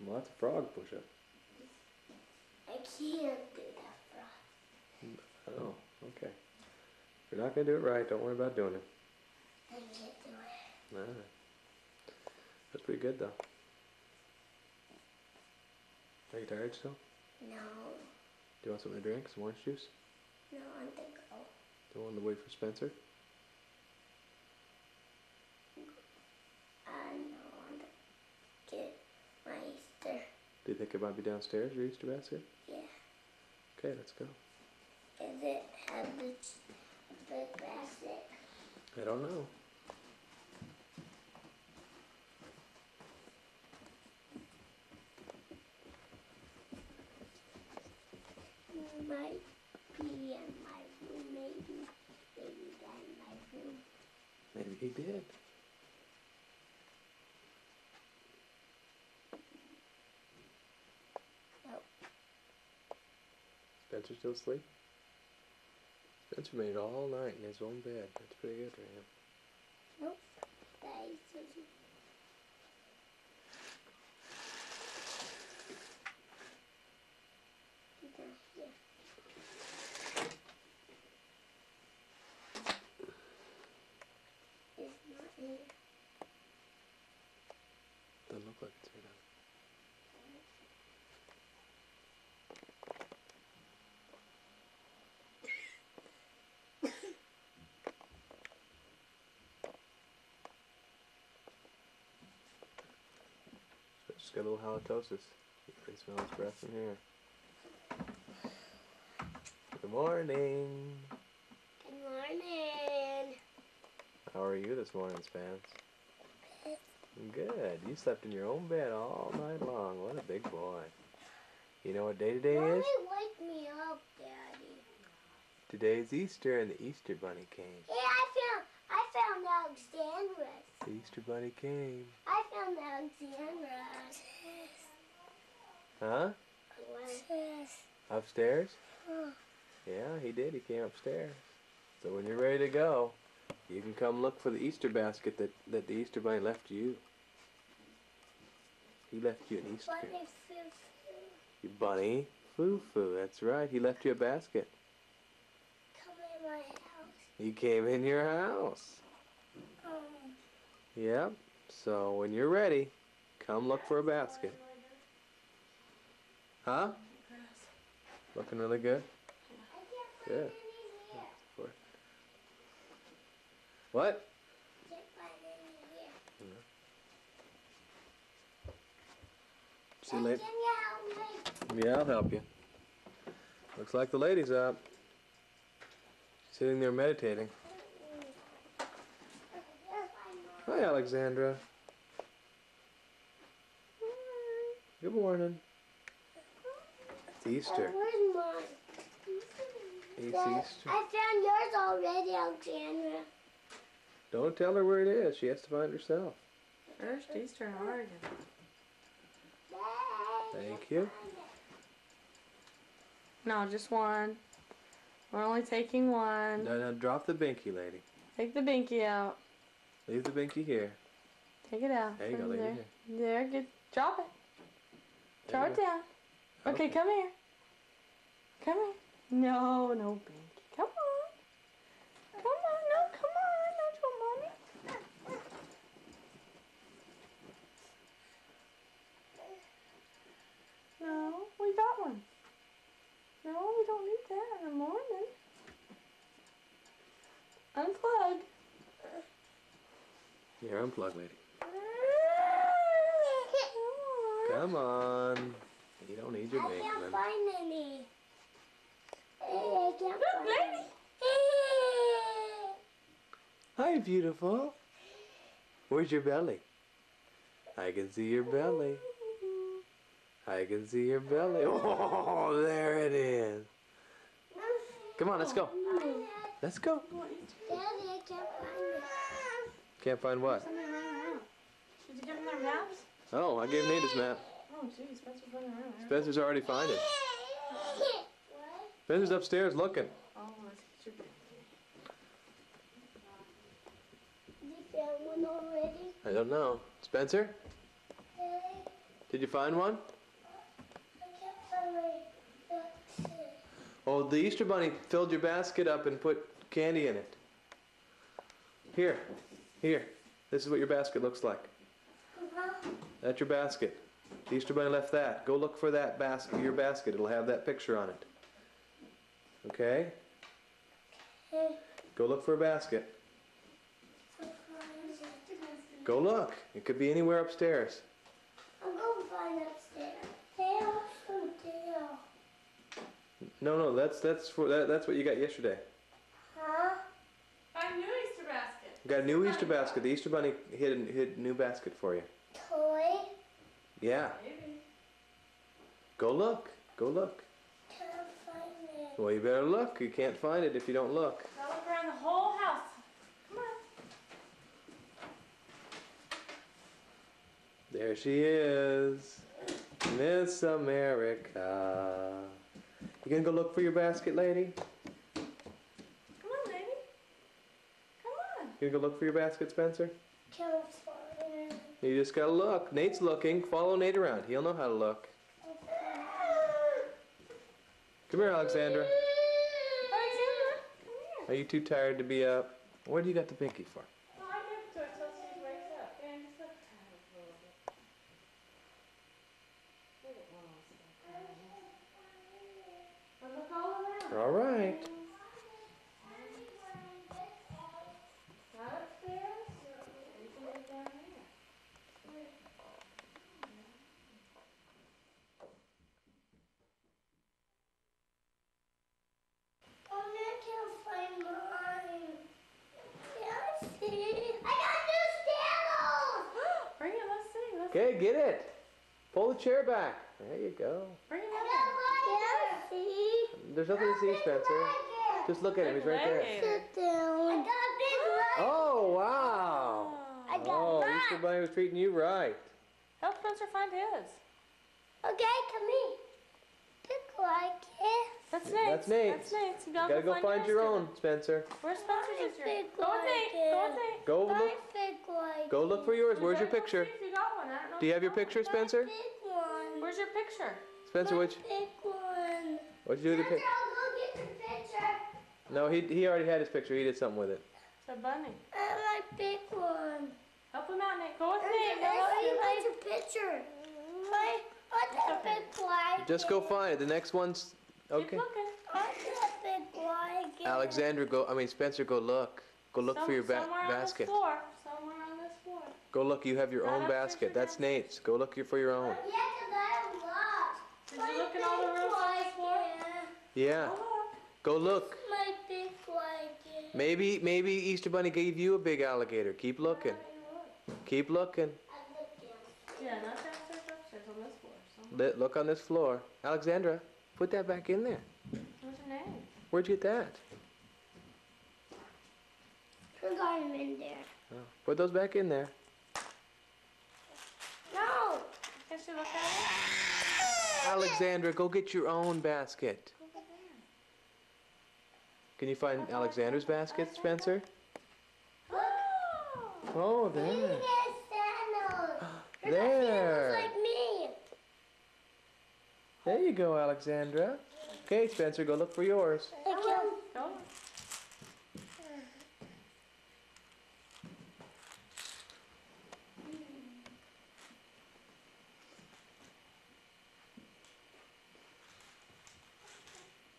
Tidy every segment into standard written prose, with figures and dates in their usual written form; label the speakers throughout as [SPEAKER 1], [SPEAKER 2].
[SPEAKER 1] Well, that's a frog push-up.
[SPEAKER 2] I can't do that frog.
[SPEAKER 1] Oh, okay. If you're not going to do it right, don't worry about doing it.
[SPEAKER 2] I can't do it.
[SPEAKER 1] Alright. That's pretty good, though. Are you tired still?
[SPEAKER 2] No.
[SPEAKER 1] Do you want something to drink? Some orange juice?
[SPEAKER 2] No, I want to go.
[SPEAKER 1] Do you want to wait for Spencer?
[SPEAKER 2] No, I want to get my Easter.
[SPEAKER 1] Do you think it might be downstairs, your Easter basket?
[SPEAKER 2] Yeah.
[SPEAKER 1] Okay, let's go.
[SPEAKER 2] Does it have the big basket?
[SPEAKER 1] I don't know.
[SPEAKER 2] Might be in my room, maybe. Maybe that in my room.
[SPEAKER 1] Maybe he did.
[SPEAKER 2] Nope.
[SPEAKER 1] Spencer still asleep? Spencer made it all night in his own bed. That's pretty good for him.
[SPEAKER 2] Nope. That is Susie. He's not here. It's not here.
[SPEAKER 1] Doesn't look like it's here now. So just got a little halitosis. You can smell his breath from here. Good morning.
[SPEAKER 2] Good morning.
[SPEAKER 1] How are you this morning, Spence? Good. You slept in your own bed all night long. What a big boy. You know what day today is?
[SPEAKER 2] Mommy, wake me up, Daddy.
[SPEAKER 1] Today's Easter and the Easter Bunny came.
[SPEAKER 2] Yeah, I found Alexandra's.
[SPEAKER 1] The Easter Bunny came.
[SPEAKER 2] I found Alexandra's.
[SPEAKER 1] Huh?
[SPEAKER 2] Yes.
[SPEAKER 1] Upstairs? Yeah, he did. He came upstairs. So when you're ready to go, you can come look for the Easter basket that the Easter Bunny left you. He left you an Easter.
[SPEAKER 2] Bunny Foo-Foo.
[SPEAKER 1] You Bunny Foo-Foo. That's right. He left you a basket.
[SPEAKER 2] Come in my house.
[SPEAKER 1] He came in your house. Yep. So when you're ready, come look for a basket. Huh? Looking really good? Good. What?
[SPEAKER 2] Can't find any here.
[SPEAKER 1] See you later.
[SPEAKER 2] Can you help me?
[SPEAKER 1] Yeah, I'll help you. Looks like the lady's up. Sitting there meditating. Hi, Alexandra. Good morning. It's Easter.
[SPEAKER 2] Where's mine?
[SPEAKER 1] It's
[SPEAKER 2] Dad,
[SPEAKER 1] Easter.
[SPEAKER 2] I found yours already, Alexandra.
[SPEAKER 1] Don't tell her where it is. She has to find herself.
[SPEAKER 3] First Easter in Oregon.
[SPEAKER 1] Thank you.
[SPEAKER 3] No, just one. We're only taking one.
[SPEAKER 1] Now drop the binky, lady.
[SPEAKER 3] Take the binky out.
[SPEAKER 1] Leave the binky here.
[SPEAKER 3] Take it out.
[SPEAKER 1] There you go,
[SPEAKER 3] From
[SPEAKER 1] leave
[SPEAKER 3] there.
[SPEAKER 1] it here.
[SPEAKER 3] There, good. Drop it.
[SPEAKER 1] There
[SPEAKER 3] Throw
[SPEAKER 1] you
[SPEAKER 3] it
[SPEAKER 1] go.
[SPEAKER 3] down. Okay, come here. Come here. No, no binky. Come on. Come on, no, come on. Don't you want mommy? No, we got one. No, we don't need that in the morning. Unplug.
[SPEAKER 1] Here, unplug, lady.
[SPEAKER 3] Come on.
[SPEAKER 1] Come on. You don't need your
[SPEAKER 2] I
[SPEAKER 1] bink,
[SPEAKER 2] can't
[SPEAKER 1] man.
[SPEAKER 2] find any. I can't
[SPEAKER 3] Look,
[SPEAKER 2] find
[SPEAKER 3] lady.
[SPEAKER 2] any.
[SPEAKER 1] Hi, beautiful. Where's your belly? I can see your belly. I can see your belly. Oh, there it is. Come on, let's go. Let's go.
[SPEAKER 2] Daddy, I can't find it.
[SPEAKER 1] Can't find what?
[SPEAKER 3] Somebody running around. Did you give them their maps?
[SPEAKER 1] Oh, I gave Nate his map.
[SPEAKER 3] Oh, geez, Spencer's running around.
[SPEAKER 1] Spencer's already found it.
[SPEAKER 2] What?
[SPEAKER 1] Spencer's upstairs looking.
[SPEAKER 3] Oh, let's get your
[SPEAKER 2] You found one already?
[SPEAKER 1] I don't know. Spencer? Did you find one?
[SPEAKER 2] I can't find my basket.
[SPEAKER 1] Oh, the Easter Bunny filled your basket up and put candy in it. Here. Here. This is what your basket looks like. That's your basket. The Easter Bunny left that. Go look for that basket, your basket. It'll have that picture on it. Okay?
[SPEAKER 2] Okay.
[SPEAKER 1] Go look for a basket. Go look. It could be anywhere upstairs.
[SPEAKER 2] I'm going to find upstairs. Tail, some tail.
[SPEAKER 1] No, that's what you got yesterday.
[SPEAKER 2] Huh?
[SPEAKER 3] Find new Easter basket.
[SPEAKER 1] You got a new Easter basket. The Easter Bunny hid a new basket for you.
[SPEAKER 2] Toy?
[SPEAKER 1] Yeah.
[SPEAKER 3] Maybe.
[SPEAKER 1] Go look. Go look.
[SPEAKER 2] Can't find it.
[SPEAKER 1] Well, you better look. You can't find it if you don't look.
[SPEAKER 3] Now look around the whole house. Come on.
[SPEAKER 1] There she is. Miss America. You gonna go look for your basket, lady?
[SPEAKER 3] Come on, lady. Come on.
[SPEAKER 1] You gonna go look for your basket, Spencer?
[SPEAKER 2] Can't find it.
[SPEAKER 1] You just gotta look. Nate's looking. Follow Nate around. He'll know how to look. Come here, Alexandra.
[SPEAKER 3] Alexandra, come here.
[SPEAKER 1] Are you too tired to be up? What do you got the pinky for?
[SPEAKER 3] Well, I give it to her till she wakes up. And just look tired a little bit. Look at Mama's. But look all around.
[SPEAKER 1] All right.
[SPEAKER 3] Not upstairs. You can look down there.
[SPEAKER 2] Oh, I can't find mine. Yeah, I see. I got new sandals!
[SPEAKER 3] Bring it, let's see. Let's
[SPEAKER 1] Okay, get it. Pull the chair back. There you go.
[SPEAKER 3] Bring it
[SPEAKER 2] I
[SPEAKER 3] up.
[SPEAKER 2] got blanket. See?
[SPEAKER 1] There's nothing to see, Spencer. Just look at him. He's right there.
[SPEAKER 2] Sit down. I got a big blanket.
[SPEAKER 1] Oh, wow.
[SPEAKER 2] I got
[SPEAKER 1] Oh,
[SPEAKER 2] mine.
[SPEAKER 1] Easter Bunny was treating you right.
[SPEAKER 3] Help Spencer find his.
[SPEAKER 2] Okay, come here. Pick like it.
[SPEAKER 3] That's Nate's.
[SPEAKER 1] That's Nate's.
[SPEAKER 3] That's Nate's. You
[SPEAKER 1] You gotta go find your
[SPEAKER 3] yours.
[SPEAKER 1] own, Spencer.
[SPEAKER 3] Where's Spencer's is yours?
[SPEAKER 2] Big
[SPEAKER 3] Go with Nate. Go with Nate.
[SPEAKER 1] Go
[SPEAKER 2] My
[SPEAKER 1] look.
[SPEAKER 2] big like
[SPEAKER 1] Go look for yours. Where's your
[SPEAKER 3] Go
[SPEAKER 1] picture?
[SPEAKER 3] see if you got one. I don't know
[SPEAKER 1] Do you
[SPEAKER 3] if
[SPEAKER 1] have your
[SPEAKER 3] got one.
[SPEAKER 1] picture, Spencer?
[SPEAKER 2] big one.
[SPEAKER 3] Where's your picture?
[SPEAKER 1] Spencer,
[SPEAKER 2] My
[SPEAKER 1] what'd
[SPEAKER 2] big one.
[SPEAKER 1] you do with the
[SPEAKER 2] Spencer,
[SPEAKER 1] picture?
[SPEAKER 2] I'll go get the picture.
[SPEAKER 1] No, he already had his picture. He did something with it.
[SPEAKER 3] It's a bunny.
[SPEAKER 2] My big one.
[SPEAKER 3] Help him out, Nate. Go with
[SPEAKER 2] And
[SPEAKER 3] Nate.
[SPEAKER 2] I
[SPEAKER 3] Go
[SPEAKER 2] see
[SPEAKER 3] with
[SPEAKER 2] my picture. What's that big blanket?
[SPEAKER 1] Just go find it. The next one's
[SPEAKER 3] Keep
[SPEAKER 1] okay.
[SPEAKER 3] looking.
[SPEAKER 2] What's that big blanket?
[SPEAKER 1] Spencer, go look. Go look for your
[SPEAKER 3] Somewhere on this
[SPEAKER 1] basket.
[SPEAKER 3] floor. Somewhere on this floor.
[SPEAKER 1] Go look. You have your
[SPEAKER 3] Not
[SPEAKER 1] own
[SPEAKER 3] upstairs
[SPEAKER 1] basket.
[SPEAKER 3] or
[SPEAKER 1] That's
[SPEAKER 3] downstairs?
[SPEAKER 1] Nate's. Go look for your own.
[SPEAKER 2] Yeah, 'cause I'm lost.
[SPEAKER 3] Did you look in all the rooms on this floor?
[SPEAKER 1] Yeah.
[SPEAKER 3] Go look.
[SPEAKER 1] Go look.
[SPEAKER 2] My big blanket.
[SPEAKER 1] Maybe Easter Bunny gave you a big alligator. Keep looking. Keep looking.
[SPEAKER 2] I looked down.
[SPEAKER 3] Yeah, not downstairs, upstairs, on this floor. Somewhere.
[SPEAKER 1] Look on this floor. Alexandra, put that back in there.
[SPEAKER 3] Where's your name?
[SPEAKER 1] Where'd you get that?
[SPEAKER 2] I got him in there.
[SPEAKER 1] Oh, put those back in there.
[SPEAKER 2] No.
[SPEAKER 3] Can she look at it?
[SPEAKER 1] Alexandra, go get your own basket. Can you find Alexandra's basket, Spencer?
[SPEAKER 2] Look.
[SPEAKER 1] Oh,
[SPEAKER 2] He
[SPEAKER 1] there.
[SPEAKER 2] has sandals. He got
[SPEAKER 1] There.
[SPEAKER 2] sandals like me.
[SPEAKER 1] There you go, Alexandra. Okay, Spencer, go look for yours.
[SPEAKER 2] I can't.
[SPEAKER 3] Go look.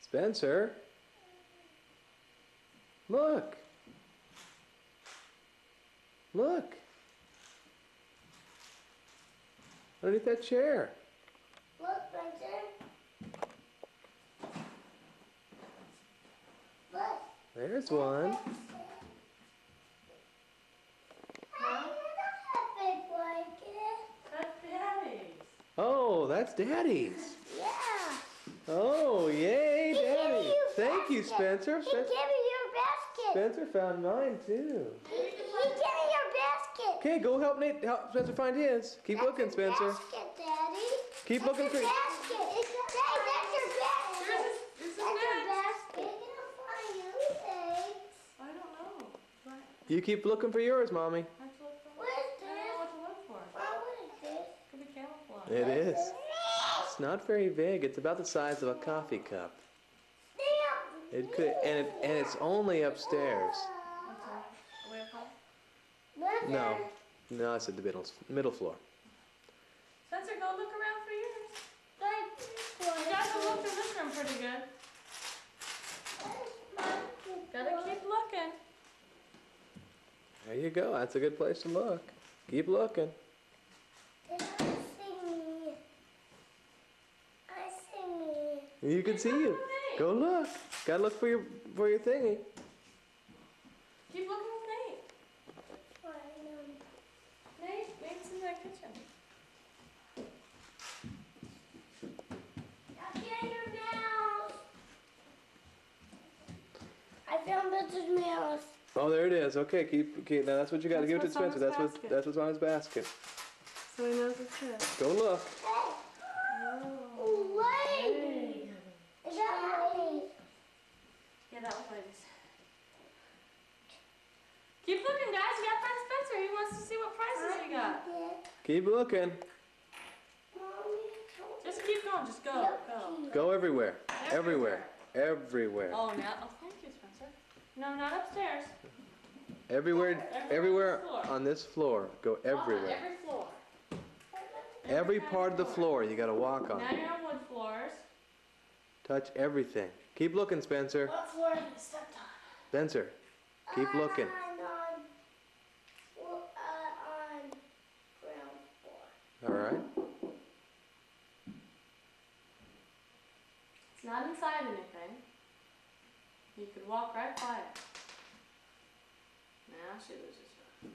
[SPEAKER 1] Spencer. Look. Look. Underneath that chair.
[SPEAKER 2] Look, Spencer. Look.
[SPEAKER 1] There's one.
[SPEAKER 2] I don't have big blanket.
[SPEAKER 3] That's Daddy's.
[SPEAKER 1] Oh, that's Daddy's.
[SPEAKER 2] Yeah.
[SPEAKER 1] Oh, yay,
[SPEAKER 2] He gave
[SPEAKER 1] Daddy.
[SPEAKER 2] you
[SPEAKER 1] Thank you,
[SPEAKER 2] basket.
[SPEAKER 1] Spencer.
[SPEAKER 2] He gave me your basket.
[SPEAKER 1] Spencer found mine, too.
[SPEAKER 2] He gave me your basket.
[SPEAKER 1] Okay, go help Spencer find his. Keep
[SPEAKER 2] That's
[SPEAKER 1] looking,
[SPEAKER 2] your
[SPEAKER 1] Spencer.
[SPEAKER 2] basket, Daddy.
[SPEAKER 1] Keep
[SPEAKER 2] That's
[SPEAKER 1] looking
[SPEAKER 2] your
[SPEAKER 1] for...
[SPEAKER 2] basket. Hey, that's your basket.
[SPEAKER 3] This is
[SPEAKER 2] That's your
[SPEAKER 3] Dad's.
[SPEAKER 2] basket. I'm gonna find you. Thanks.
[SPEAKER 3] I don't know. What?
[SPEAKER 1] You keep looking for yours, Mommy.
[SPEAKER 3] I have to look for
[SPEAKER 2] What is
[SPEAKER 3] I don't know
[SPEAKER 2] this?
[SPEAKER 3] what to look for.
[SPEAKER 2] Oh, what is this?
[SPEAKER 3] Could be camouflage.
[SPEAKER 1] It is. It's not very big. It's about the size of a coffee cup. It could, and it's only upstairs.
[SPEAKER 3] Away from
[SPEAKER 1] No, no, I said the middle floor.
[SPEAKER 3] Spencer, go look around for yours. You guys have looked in this room pretty good. Gotta keep looking.
[SPEAKER 1] There you go. That's a good place to look. Keep looking.
[SPEAKER 2] I see me.
[SPEAKER 1] You can see you. Go look. Gotta look for your thingy.
[SPEAKER 3] Keep looking with Nate. Nate's in that kitchen.
[SPEAKER 2] I found Mrs. Mouse.
[SPEAKER 1] Oh, there it is. Okay, keep. Now that's what you got to give it to
[SPEAKER 3] That's what's on
[SPEAKER 1] Spencer.
[SPEAKER 3] his basket.
[SPEAKER 1] That's what's on his basket.
[SPEAKER 3] So he knows it's his.
[SPEAKER 1] Go look.
[SPEAKER 2] Wait! Is that Lady?
[SPEAKER 3] Yeah, that was Lady's. Keep looking, guys. You got friend Spencer. He wants to see what prizes you got.
[SPEAKER 1] Keep looking.
[SPEAKER 3] Just keep going. Just go.
[SPEAKER 1] Go everywhere. Everywhere. Everywhere.
[SPEAKER 3] Oh, now. Oh, thank you, Spencer. No, not upstairs.
[SPEAKER 1] Everywhere. Everywhere on this floor. Go everywhere.
[SPEAKER 3] Every floor.
[SPEAKER 1] Every part of the floor you got to walk on.
[SPEAKER 3] Now you're on wood floors.
[SPEAKER 1] Touch everything. Keep looking, Spencer.
[SPEAKER 3] What floor have you stepped on?
[SPEAKER 1] Spencer, keep looking.
[SPEAKER 2] On ground floor.
[SPEAKER 1] All right.
[SPEAKER 3] It's not inside anything. You could walk right by it. Now she loses her.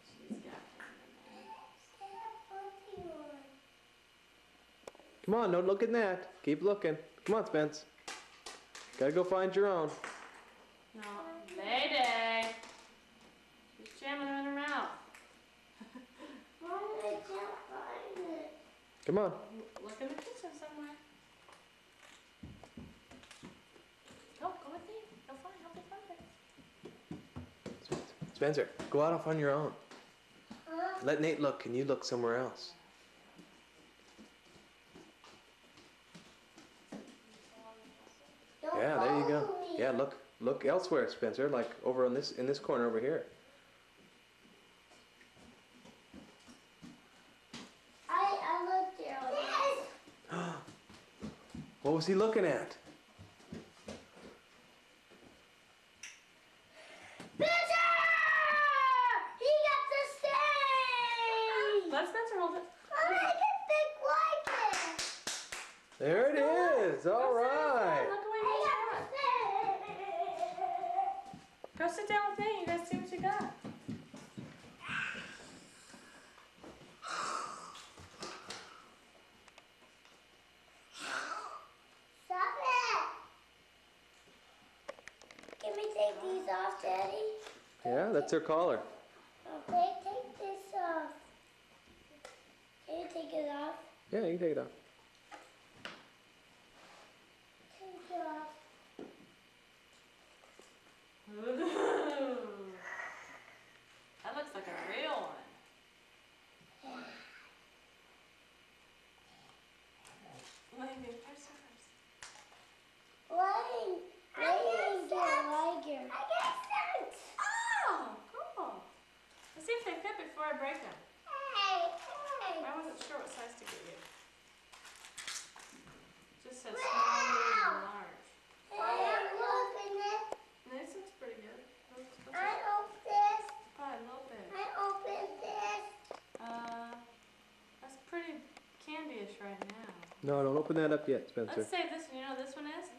[SPEAKER 3] She's got him in there.
[SPEAKER 1] Come on, don't look at that. Keep looking. Come on, Spence. Gotta go find your own.
[SPEAKER 3] No. Lady! She's jamming her in her mouth.
[SPEAKER 2] Mom, I can't find it.
[SPEAKER 1] Come on.
[SPEAKER 3] Look in the kitchen somewhere. Go with me. Go find it. Help me find it.
[SPEAKER 1] Spencer, go out off on your own.
[SPEAKER 2] Huh?
[SPEAKER 1] Let Nate look. Can you look somewhere else?
[SPEAKER 2] Don't
[SPEAKER 1] Yeah, there you go.
[SPEAKER 2] follow me.
[SPEAKER 1] Yeah, look elsewhere, Spencer. Like over on in this corner over here.
[SPEAKER 2] I looked there. Yes!
[SPEAKER 1] What was he looking at?
[SPEAKER 2] Spencer! He got the stain!
[SPEAKER 3] Let Spencer hold it.
[SPEAKER 2] I can think like it.
[SPEAKER 1] There it is. All right.
[SPEAKER 3] Look away.
[SPEAKER 2] I got the stain.
[SPEAKER 3] Go sit down with me. You guys see what you got.
[SPEAKER 2] Stop it! Can we take these off, Daddy?
[SPEAKER 1] Yeah, that's her collar.
[SPEAKER 2] Okay, take this off. Can you take it off?
[SPEAKER 1] Yeah, you can take it off.
[SPEAKER 2] Take it off.
[SPEAKER 3] Ooh. That looks like a real one. Maybe first.
[SPEAKER 2] Laying there, Liger. I got sent.
[SPEAKER 3] Oh, cool. Let's see if they fit before I break them.
[SPEAKER 2] Hey.
[SPEAKER 3] I wasn't sure what size to get you. Just said small, medium, and large.
[SPEAKER 2] Hey, look in it.
[SPEAKER 3] This looks pretty good.
[SPEAKER 2] I opened this.
[SPEAKER 3] Probably a little bit.
[SPEAKER 2] I opened this.
[SPEAKER 3] That's pretty candy-ish right now.
[SPEAKER 1] No, don't open that up yet, Spencer.
[SPEAKER 3] Let's say this. You know what this one is?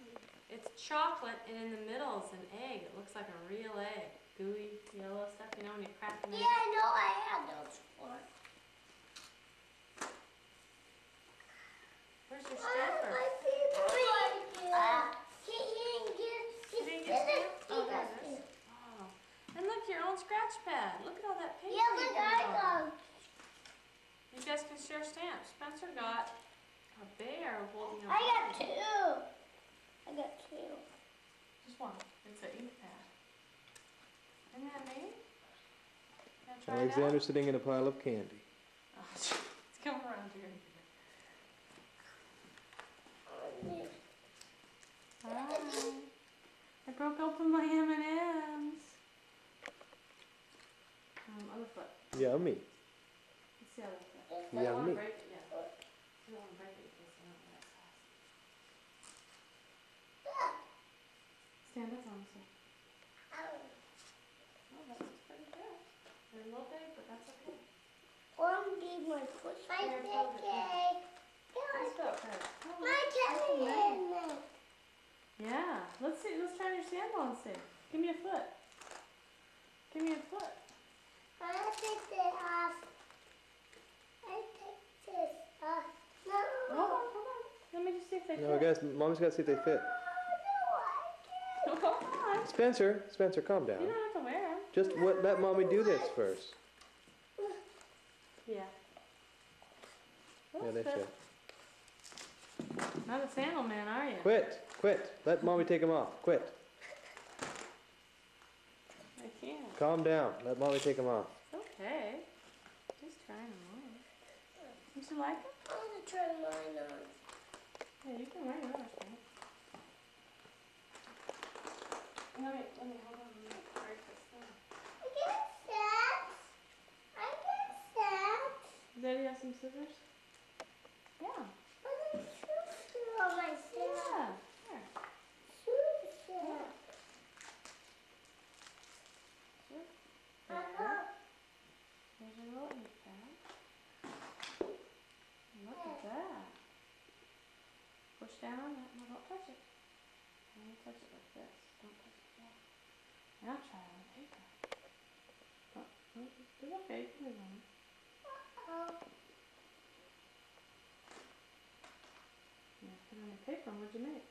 [SPEAKER 3] It's chocolate, and in the middle is an egg. It looks like a real egg. Gooey, yellow stuff. You know when you crack an egg?
[SPEAKER 2] Yeah, I know I had those before.
[SPEAKER 3] Where's your stamper?
[SPEAKER 2] My people like it. He didn't get.
[SPEAKER 3] You didn't get stamps? Oh, there it is. Oh. And look, your own scratch pad. Look at all that paint.
[SPEAKER 2] Yeah, look, I got.
[SPEAKER 3] You guys can share stamps. Spencer got a bear holding a
[SPEAKER 2] I got
[SPEAKER 3] bunny.
[SPEAKER 2] two. I got two.
[SPEAKER 3] Just one. It's an ink pad. Isn't that neat? Wanna try it out?
[SPEAKER 1] Alexander's sitting in a pile of candy.
[SPEAKER 3] Oh, come around here. Hi. I broke open my M&M's. Other foot.
[SPEAKER 1] Yummy.
[SPEAKER 3] Let's see how that fits. I don't
[SPEAKER 1] Yummy.
[SPEAKER 3] want to break it yet. I don't want to break it because I don't know that size. Stand up on this one. Oh, that looks pretty good. They're a little big, but that's okay.
[SPEAKER 2] One gave my foot my
[SPEAKER 3] There,
[SPEAKER 2] ticket.
[SPEAKER 3] hold it. Let's go, Fred. Oh,
[SPEAKER 2] My tummy in it.
[SPEAKER 3] yeah. Let's see. Let's try your sandal and see. Give me a foot. Give me a foot.
[SPEAKER 2] I take this off. I take this off. No.
[SPEAKER 3] Hold on. Let me just see if they
[SPEAKER 1] No,
[SPEAKER 3] fit.
[SPEAKER 1] guys, Mommy's got to see if they fit.
[SPEAKER 3] Hold on.
[SPEAKER 1] Spencer, calm down.
[SPEAKER 3] You don't have to wear them.
[SPEAKER 1] Just let Mommy do this first.
[SPEAKER 3] Yeah.
[SPEAKER 1] Yeah, they fit.
[SPEAKER 3] Not a sandal man, are you?
[SPEAKER 1] Quit. Let Mommy take them off. Quit.
[SPEAKER 3] I can't.
[SPEAKER 1] Calm down. Let Mommy take them off.
[SPEAKER 3] Okay. Just trying them on. Don't you like them?
[SPEAKER 2] I want to try mine on.
[SPEAKER 3] Yeah, you can wear yours, right? Let me hold on. Let me break this thing.
[SPEAKER 2] I get that. I get that.
[SPEAKER 3] Daddy have some scissors? Yeah.
[SPEAKER 2] But there's shoes on my sandal.
[SPEAKER 3] Yeah. Here.
[SPEAKER 2] Shoes.
[SPEAKER 3] Sure. There. There's your little ink pad. Look at that. Push down on that. No, don't touch it. Only touch it like this. Don't touch it there. Now try it on paper. Oh, it's okay. You can move on.
[SPEAKER 2] Oh.
[SPEAKER 3] Yeah, put it on the paper. What'd you make?